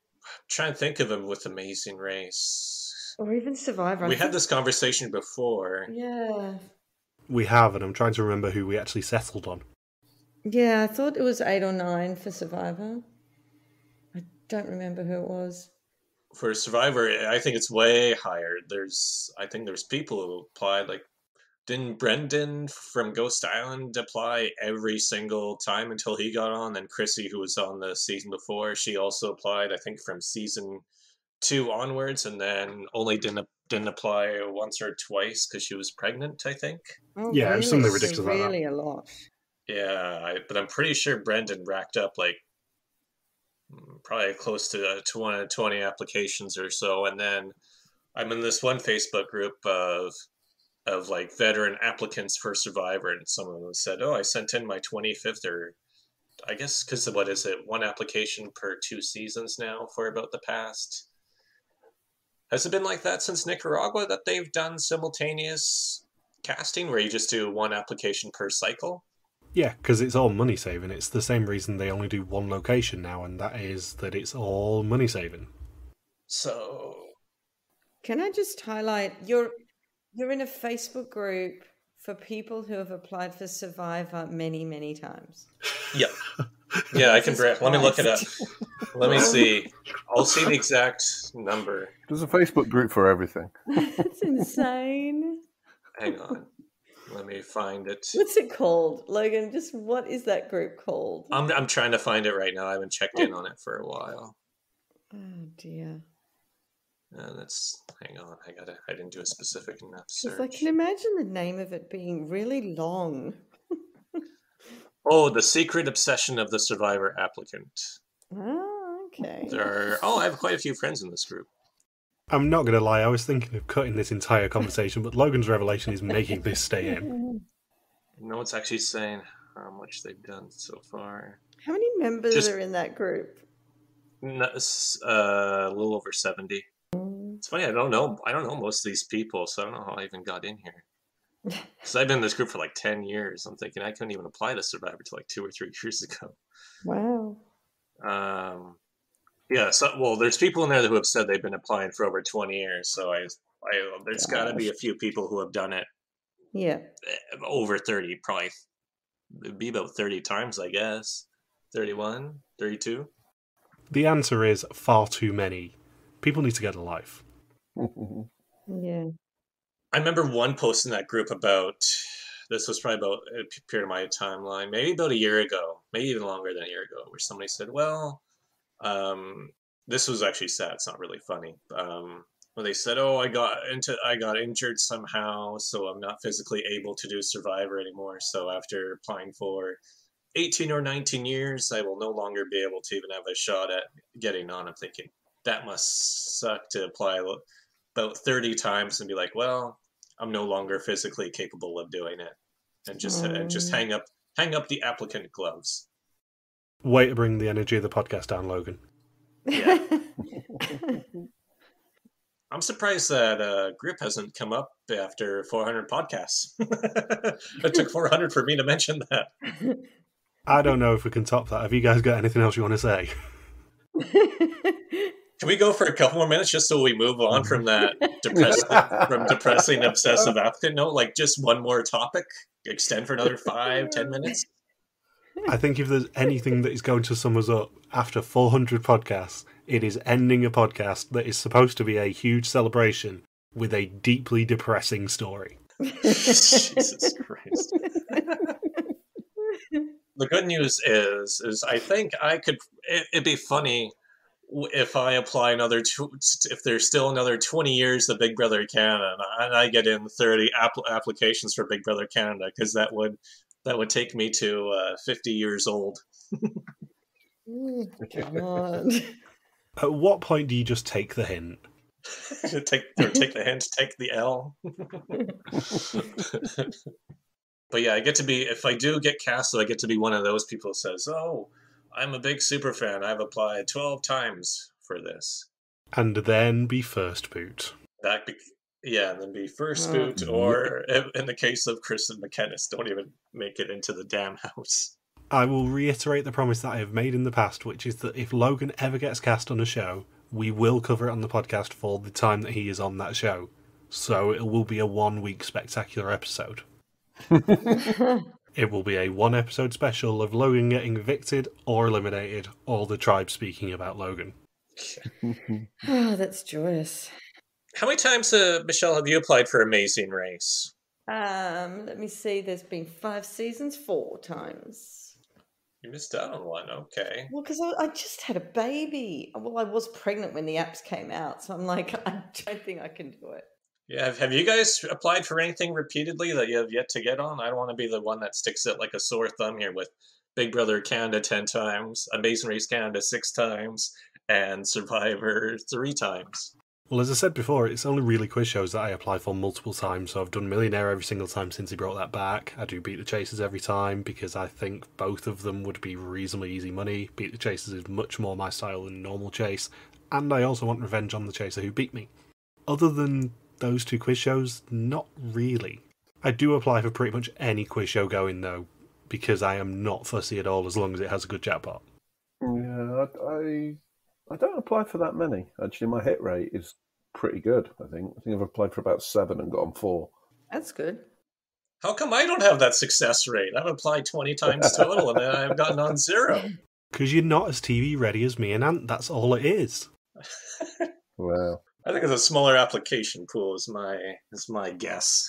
try and think of them with Amazing Race. Or even Survivor. We had this conversation before. Yeah. We have, and I'm trying to remember who we actually settled on. Yeah, I thought it was 8 or 9 for Survivor. I don't remember who it was. For Survivor, I think it's way higher. I think there's people who applied, like, didn't Brendan from Ghost Island apply every single time until he got on? And Chrissy, who was on the season before, she also applied, I think, from season 2 onwards, and then only didn't apply once or twice because she was pregnant, I think. Oh, Yeah, really? something ridiculous like that. Really a lot. Yeah, but I'm pretty sure Brendan racked up like probably close to 20 applications or so. And then I'm in this one Facebook group of like veteran applicants for Survivor, and some of them said, "Oh, I sent in my 25th," or I guess because what is it, 1 application per 2 seasons now for about the past. Has it been like that since Nicaragua that they've done simultaneous casting where you just do 1 application per cycle? Yeah, because it's all money saving. It's the same reason they only do 1 location now, and that is that it's all money saving. So, Can I just highlight you're in a Facebook group for people who have applied for Survivor many, many times. yeah. Yeah, I can. Let me look it up. Let me see. I'll see the exact number. There's a Facebook group for everything. That's insane. Hang on. Let me find it. What's it called, Logan? Just what is that group called? I'm trying to find it right now. I haven't checked in on it for a while. Oh dear. Hang on. I didn't do a specific enough Because search. I can imagine the name of it being really long. Oh, The Secret Obsession of the Survivor Applicant. Oh, okay. I have quite a few friends in this group. I'm not going to lie, I was thinking of cutting this entire conversation, but Logan's revelation is making this stay in. No, it's actually saying how much they've done so far. How many members are in that group? A little over 70. It's funny, I don't know most of these people, so I don't know how I even got in here. Because I've been in this group for like 10 years. I'm thinking I couldn't even apply to Survivor till like 2 or 3 years ago. Wow. Yeah, so there's people in there who have said they've been applying for over 20 years. So there's got to be a few people who have done it. Yeah. Over 30, probably. It'd be about 30 times, I guess. 31, 32. The answer is far too many. People need to get a life. Yeah. I remember one post in that group about, this was probably about a period of my timeline, maybe about a year ago, maybe even longer than a year ago, where somebody said, well, this was actually sad. It's not really funny. When they said, "Oh, I got injured somehow, so I'm not physically able to do Survivor anymore. So after applying for 18 or 19 years, I will no longer be able to even have a shot at getting on." I'm thinking that must suck to apply about 30 times and be like, "Well, I'm no longer physically capable of doing it," and just hang up the applicant gloves. Way to bring the energy of the podcast down, Logan. Yeah. I'm surprised that group hasn't come up after 400 podcasts. It took 400 for me to mention that. I don't know if we can top that. Have you guys got anything else you want to say? Can we go for a couple more minutes just so we move on from that depressing obsessive applicant note? Like just one more topic? Extend for another 5-10 minutes? I think if there's anything that is going to sum us up after 400 podcasts, it is ending a podcast that is supposed to be a huge celebration with a deeply depressing story. Jesus Christ. The good news is I think it'd be funny if I apply if there's still another 20 years of Big Brother Canada and I get in 30 applications for Big Brother Canada, because that would take me to 50 years old. God. At what point do you just take the hint? take the hint, take the L. But yeah, if I do get cast, I get to be one of those people who says, "Oh, I'm a big super fan. I've applied 12 times for this." And then be first boot. And then be first boot, or in the case of Kristen McKennis, don't even make it into the damn house. I will reiterate the promise that I have made in the past, which is that if Logan ever gets cast on a show, we will cover it on the podcast for the time that he is on that show. So it will be a 1-week spectacular episode. It will be a 1-episode special of Logan getting evicted or eliminated, or the tribe speaking about Logan. Oh, that's joyous. How many times, Michelle, have you applied for Amazing Race? Let me see. There's been 5 seasons, 4 times. You missed out on one, okay. Well, because I just had a baby. Well, I was pregnant when the apps came out, so I'm like, I don't think I can do it. Yeah, have you guys applied for anything repeatedly that you have yet to get on? I don't want to be the one that sticks it like a sore thumb here with Big Brother Canada 10 times, Amazing Race Canada 6 times, and Survivor 3 times. Well, as I said before, it's only really quiz shows that I apply for multiple times. So I've done Millionaire every single time since he brought that back. I do Beat the Chasers every time because I think both of them would be reasonably easy money. Beat the Chasers is much more my style than normal chase. And I also want revenge on the chaser who beat me. Other than those 2 quiz shows, not really. I do apply for pretty much any quiz show going though, because I am not fussy at all as long as it has a good jackpot. Yeah, I don't apply for that many. Actually, my hit rate is pretty good, I think. I've applied for about 7 and got on 4. That's good. How come I don't have that success rate? I've applied 20 times total and then I've gotten on 0. Because you're not as TV ready as me and Ant, that's all it is. Well, I think it's a smaller application pool is my guess.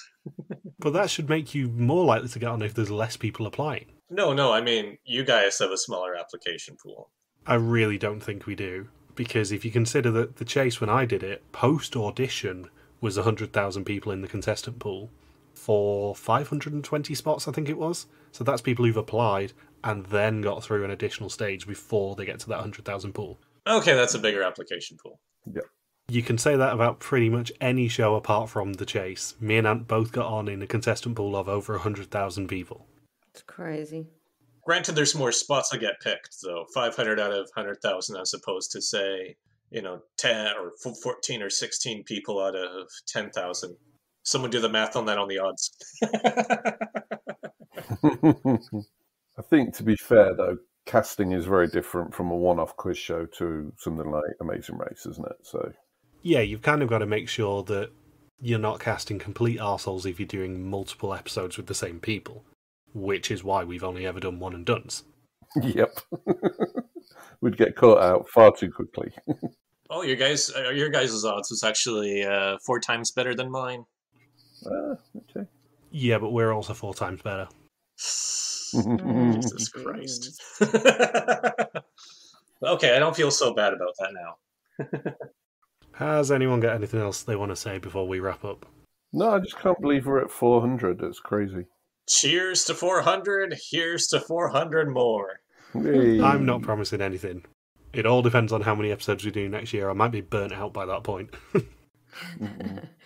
But that should make you more likely to get on if there's less people applying. No, I mean, you guys have a smaller application pool. I really don't think we do. Because if you consider that the chase when I did it, post-audition was 100,000 people in the contestant pool for 520 spots, I think it was. So that's people who've applied and then got through an additional stage before they get to that 100,000 pool. Okay, that's a bigger application pool. yeah. You can say that about pretty much any show apart from The Chase. Me and Ant both got on in a contestant pool of over 100,000 people. It's crazy. Granted, there's more spots that get picked, though. 500 out of 100,000 as opposed to, say, 10 or 14 or 16 people out of 10,000. Someone do the math on that on the odds. I think, to be fair, though, casting is very different from a one-off quiz show to something like Amazing Race, isn't it? So, yeah, you've kind of got to make sure that you're not casting complete arseholes if you're doing multiple episodes with the same people, which is why we've only ever done one and dones. Yep. We'd get caught out far too quickly. Oh, your guys' odds was actually 4 times better than mine. Okay. Yeah, but we're also 4 times better. Jesus Christ. Okay, I don't feel so bad about that now. Has anyone got anything else they want to say before we wrap up? No, I just can't believe we're at 400. It's crazy. Cheers to 400. Here's to 400 more. Hey. I'm not promising anything. It all depends on how many episodes we do next year. I might be burnt out by that point.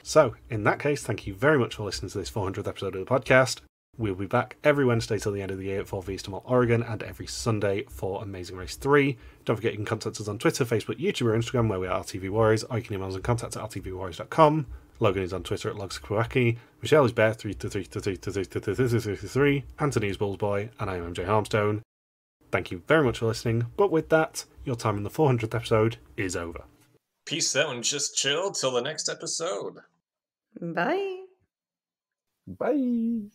So, in that case, thank you very much for listening to this 400th episode of the podcast. We'll be back every Wednesday till the end of the year at 4 Eastern Oregon, and every Sunday for Amazing Race 3. Don't forget you can contact us on Twitter, Facebook, YouTube, or Instagram, where we are RTV Warriors, or you can email us on contact@rtvwarriors.com. Logan is on Twitter at Logsquacky. Michelle is Bear3333333. Anthony is Bullsboy, and I am MJ Harmstone. Thank you very much for listening, but with that, your time in the 400th episode is over. Peace out and just chill till the next episode. Bye. Bye.